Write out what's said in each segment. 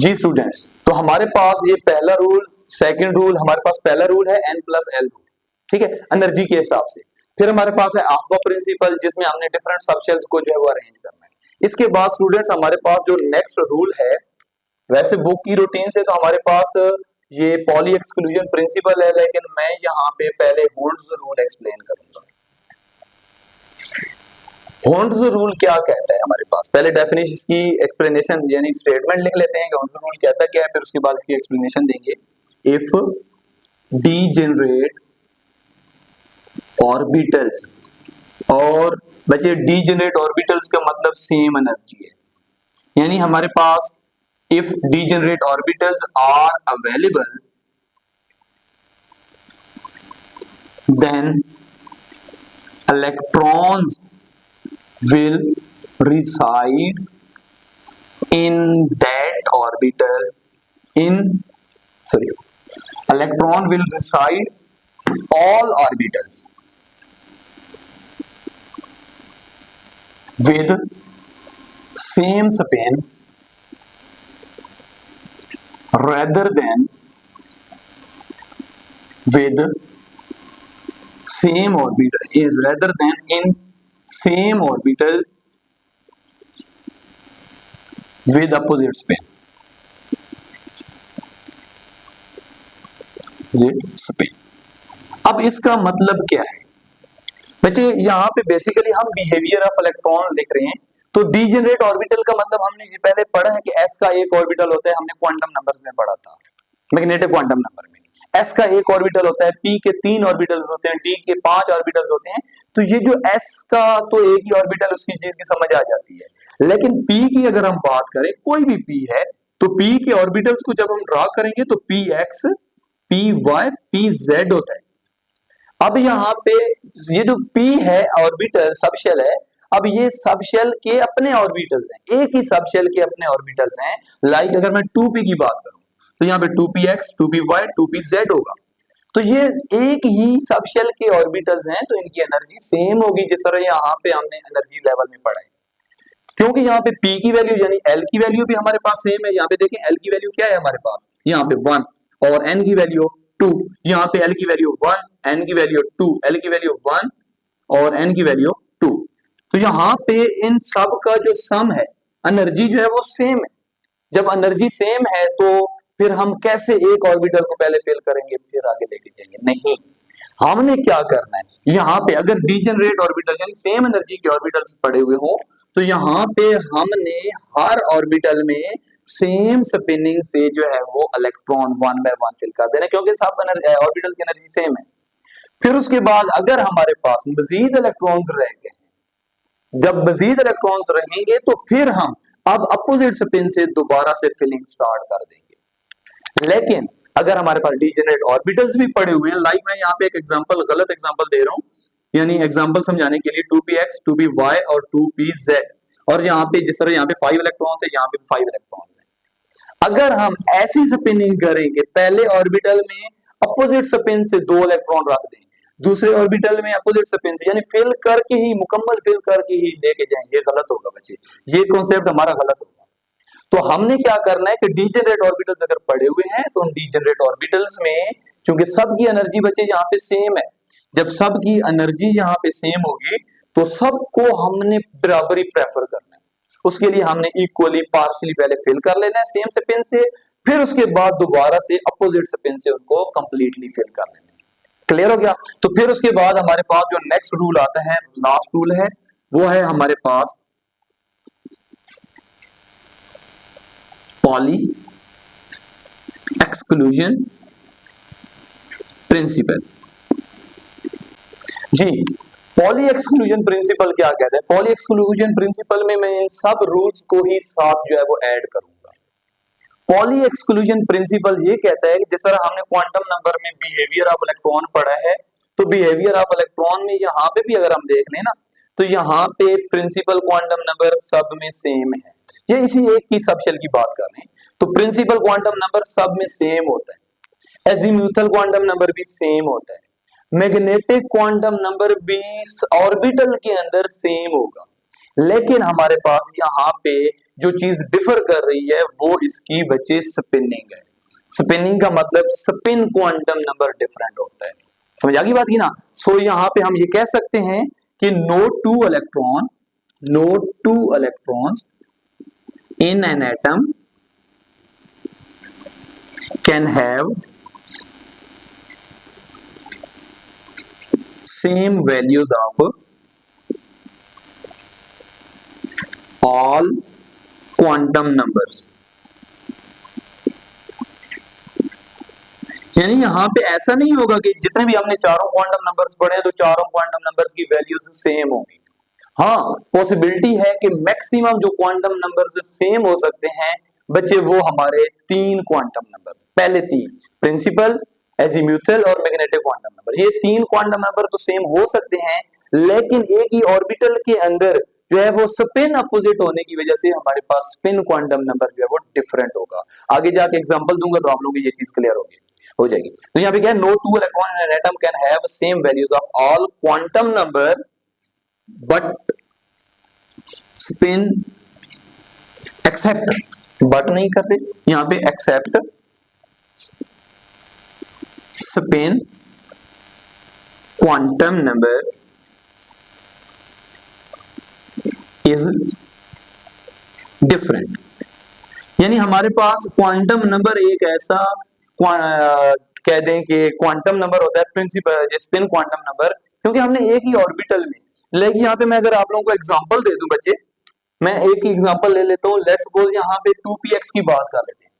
जी students, तो हमारे पास ये पहला रूल, सेकंड रूल, हमारे पास पहला रूल है n+l रूल, ठीक है, एनर्जी के हिसाब से। फिर हमारे पास है आफ्बा प्रिंसिपल, जिसमें हमने डिफरेंट सबशेल्स को जो है वो अरेंज करना है। इसके बाद स्टूडेंट्स हमारे पास जो नेक्स्ट रूल है, वैसे बुक की रूटीन से तो हमारे पास ये पॉली एक्सक्लूजन प्रिंसिपल है, लेकिन मैं यहाँ पे पहले होल्ड्स रूल एक्सप्लेन करूंगा। होल्ड्स रूल क्या कहता है हमारे पास, पहले डेफिनेशन की एक्सप्लेनेशन यानी स्टेटमेंट लिख लेते हैं कि होल्ड्स रूल कहता क्या है, फिर उसके बाद इसकी एक्सप्लेनेशन देंगे। इफ डीजेनरेट ऑर्बिटल्स, और बच्चे डीजेनरेट ऑर्बिटल्स का मतलब सेम एनर्जी है, यानी हमारे पास if degenerate orbitals are available then electrons will reside in that orbital electron will reside all orbitals with same spin rather than with same orbital rather than in same orbital with opposite spin अब इसका मतलब क्या है बच्चे, यहाँ पे basically हम behaviour of electron लिख रहे हैं। तो डीजेनरेट ऑर्बिटल का मतलब हमने पहले पढ़ा है कि s का एक ऑर्बिटल होता है, हमने क्वांटम नंबर्स में पढ़ा था मैग्नेटिक क्वांटम नंबर में। s का एक ऑर्बिटल होता है, p के 3 ऑर्बिटल्स होते हैं, d के 5 ऑर्बिटल्स होते हैं। तो ये जो s का तो एक ही ऑर्बिटल, उसकी चीज की समझ आ जाती है। लेकिन p की अगर हम बात करें, कोई भी p है, तो p के ऑर्बिटल्स को जब हम ड्रा करेंगे तो px, py, pz होता है। अब यहाँ पे ये जो p है ऑर्बिटल सबशेल है, अब ये सबशेल के अपने ऑर्बिटल्स हैं, एक ही सबशेल के अपने ऑर्बिटल्स हैं। लाइक अगर मैं 2p की बात करूं तो यहाँ पे 2px, 2py, 2pz होगा। तो ये एक ही सबशेल के ऑर्बिटल्स हैं, तो इनकी एनर्जी सेम होगी, जिस तरह यहाँ पे हमने एनर्जी लेवल में पढ़ा है। क्योंकि यहाँ पे p की वैल्यू यानी l की वैल्यू भी हमारे पास सेम है। यहाँ पे देखें l की वैल्यू क्या है हमारे पास, यहाँ पे 1, और n की वैल्यू 2, यहाँ पे l की वैल्यू 1, n की वैल्यू 2, l की वैल्यू 1 और n की वैल्यू 2। तो यहाँ पे इन सब का जो सम है, एनर्जी जो है वो सेम है। जब एनर्जी सेम है तो फिर हम कैसे एक ऑर्बिटल को पहले फिल करेंगे फिर आगे लेके जाएंगे? नहीं, हमने क्या करना है, यहाँ पे अगर डीजेनरेट ऑर्बिटल यानी सेम एनर्जी के ऑर्बिटल्स पड़े हुए हो, तो यहाँ पे हमने हर ऑर्बिटल में सेम स्पिनिंग से जो है वो इलेक्ट्रॉन 1 बाय 1 फिल कर देना, क्योंकि सब ऑर्बिटल की एनर्जी सेम है। फिर उसके बाद अगर हमारे पास मजीद इलेक्ट्रॉन्स रह गए, जब मजीद इलेक्ट्रॉन्स रहेंगे तो फिर हम अब अपोजिट स्पिन से दोबारा से फिलिंग स्टार्ट कर देंगे। लेकिन अगर हमारे पास डीजेनरेट ऑर्बिटल्स भी पड़े हुए हैं, लाइक मैं यहाँ पे एक एग्जांपल, गलत एग्जांपल दे रहा हूँ, यानी एग्जांपल समझाने के लिए 2px, 2py और 2pz, और यहाँ पे जिस तरह यहाँ पे 5 इलेक्ट्रॉन थे, यहाँ पे 5 इलेक्ट्रॉन है। अगर हम ऐसी स्पिनिंग करेंगे, पहले ऑर्बिटल में अपोजिट स्पिन से 2 इलेक्ट्रॉन रख दें, दूसरे ऑर्बिटल में अपोजिट स्पिन से, यानी फिल करके ही, मुकम्मल फिल करके ही लेके जाएंगे, ये गलत होगा बच्चे, ये कॉन्सेप्ट हमारा गलत होगा। तो हमने क्या करना है कि डीजेनरेट ऑर्बिटल्स अगर पड़े हुए हैं तो उन डीजेनरेट ऑर्बिटल्स में, चूंकि सबकी एनर्जी बच्चे यहाँ पे सेम है, जब सबकी एनर्जी यहाँ पे सेम होगी तो सबको हमने बराबरी प्रेफर करना है। उसके लिए हमने इक्वली पार्शियली पहले फिल कर लेना है सेम स्पिन से, फिर उसके बाद दोबारा से अपोजिट स्पिन से उनको कंप्लीटली फिल कर लेना है। क्लियर हो गया? तो फिर उसके बाद हमारे पास जो नेक्स्ट रूल आता है, लास्ट रूल है, वो है हमारे पास पॉली एक्सक्लूजन प्रिंसिपल। जी, पॉली एक्सक्लूजन प्रिंसिपल क्या कहते हैं? पॉली एक्सक्लूजन प्रिंसिपल में मैं सब रूल्स को ही साथ जो है वो ऐड करूंगा। पॉली एक्सक्लूजन प्रिंसिपल ये कहता है कि जिस तरह हमने क्वांटम नंबर में बिहेवियर ऑफ इलेक्ट्रॉन पढ़ा है, तो बिहेवियर ऑफ इलेक्ट्रॉन में यहाँ पे भी अगर हम देख लें ना, तो यहाँ पे प्रिंसिपल क्वांटम नंबर सब में सेम है। ये इसी एक की सबशेल की बात कर रहे हैं, तो प्रिंसिपल क्वांटम नंबर सब में सेम होता है, एजीम्यूथल क्वांटम नंबर भी सेम होता है, मैग्नेटिक क्वांटम नंबर भी ऑर्बिटल के अंदर सेम होगा। लेकिन हमारे पास यहाँ पे जो चीज डिफर कर रही है वो इसकी बच्चे स्पिनिंग है। स्पिनिंग का मतलब स्पिन क्वांटम नंबर डिफरेंट होता है। समझ आ गई बात की ना। सो यहां पे हम ये कह सकते हैं कि no two electrons in an atom can have same values of all quantum numbers। यानी यहां पे ऐसा नहीं होगा कि जितने भी हमने चारों क्वांटम नंबर्स पढ़े हैं तो चारों क्वांटम नंबर्स की वैल्यूज सेम होंगी। हाँ, पॉसिबिलिटी है कि मैक्सिमम जो क्वांटम नंबर्स सेम हो सकते हैं बच्चे वो हमारे तीन क्वांटम नंबर, पहले तीन प्रिंसिपल, एजीम्यूथल और मैग्नेटिक क्वांटम नंबर, ये तीन क्वांटम नंबर तो सेम हो सकते हैं, लेकिन एक ही ऑर्बिटल के अंदर जो है वो स्पिन अपोजिट होने की वजह से हमारे पास स्पिन क्वांटम नंबर जो है वो डिफरेंट होगा। आगे जाके एग्जांपल दूंगा तो आप लोगों को ये चीज क्लियर हो जाएगी। तो यहाँ पे क्या है, no two electron in an atom can have same values of all quantum number but spin except, but नहीं करते यहां पे, except spin quantum number is different. यानी हमारे पास क्वांटम नंबर एक ऐसा कह दें कि क्वांटम नंबर होता है प्रिंसिपल स्पिन क्वांटम नंबर, क्योंकि हमने एक ही ऑर्बिटल में, लेकिन यहाँ पे मैं अगर आप लोगों को एग्जांपल दे दूं बच्चे, मैं एक ही एग्जांपल ले लेता हूं, लेट्स सपोज यहाँ पे 2px की बात कर लेते हैं।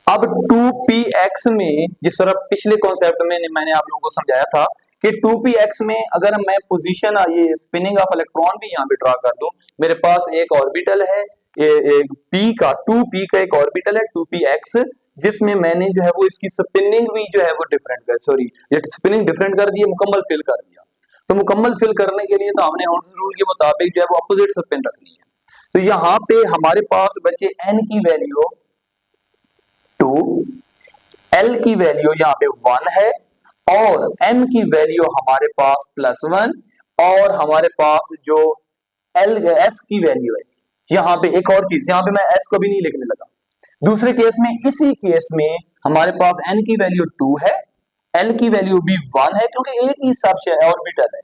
अब 2px में जिस तरह पिछले कॉन्सेप्ट में मैंने आप लोगों को समझाया था कि 2px में अगर मैं पोजीशन ये स्पिनिंग ऑफ इलेक्ट्रॉन भी यहाँ पे ड्रा कर दूं, मेरे पास एक ऑर्बिटल है, एक p का 2p का एक ऑर्बिटल है 2px, जिसमें मैंने जो है वो इसकी स्पिनिंग भी जो है वो डिफरेंट कर, सॉरी स्पिनिंग डिफरेंट कर दी, मुकम्मल फिल कर दिया। तो मुकम्मल फिल करने के लिए तो हमने हॉर्स रूल के मुताबिक जो है वो अपोजिट स्पिन रखनी है। तो यहाँ पे हमारे पास बचे n की वैल्यू 2, l की वैल्यू यहाँ पे 1 है और m की वैल्यू हमारे पास +1, और हमारे पास जो s की वैल्यू है, यहाँ पे एक और चीज, यहाँ पे मैं s को भी नहीं लिखने लगा। दूसरे केस में, इसी केस में हमारे पास n की वैल्यू 2 है, l की वैल्यू भी 1 है क्योंकि एक ही सब ऑर्बिटल है।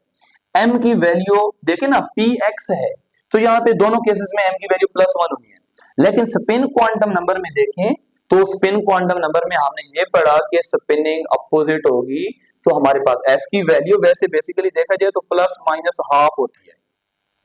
m की वैल्यू देखे ना px है, तो यहाँ पे दोनों केसेस में m की वैल्यू +1 हुई है। लेकिन स्पिन क्वांटम नंबर में देखें तो स्पिन क्वांटम नंबर में हमने ये पढ़ा कि स्पिनिंग अपोजिट होगी, तो हमारे पास s की वैल्यू वैसे बेसिकली देखा जाए तो ±½ होती है,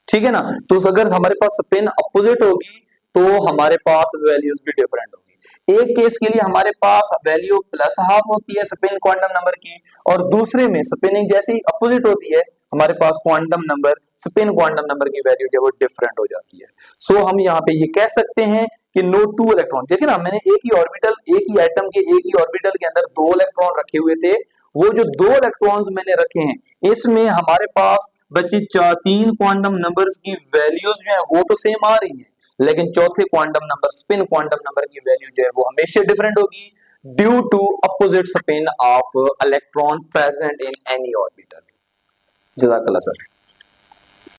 ठीक है ना। तो अगर हमारे पास स्पिन अपोजिट होगी तो हमारे पास वैल्यूज भी डिफरेंट होगी। एक केस के लिए हमारे पास वैल्यू +½ होती है स्पिन क्वांटम नंबर की, और दूसरे में स्पिनिंग जैसी अपोजिट होती है हमारे पास quantum number, spin quantum number की वैल्यू जो है वो डिफरेंट हो जाती है। सो हम यहाँ पे ये कह सकते हैं कि नो टू इलेक्ट्रॉन, देखिए ना मैंने एक ही ऑर्बिटल, एक ही एटम के एक ही ऑर्बिटल के अंदर 2 इलेक्ट्रॉन रखे हुए थे, वो जो 2 इलेक्ट्रॉन्स मैंने रखे हैं इसमें हमारे पास बचे 3 क्वांटम नंबर्स की वैल्यूज जो है वो तो सेम आ रही है, लेकिन चौथे quantum number, spin quantum number की वैल्यू जो है वो हमेशा डिफरेंट होगी due to opposite spin of electron present in any orbital. जज़ाकल्लाह सर।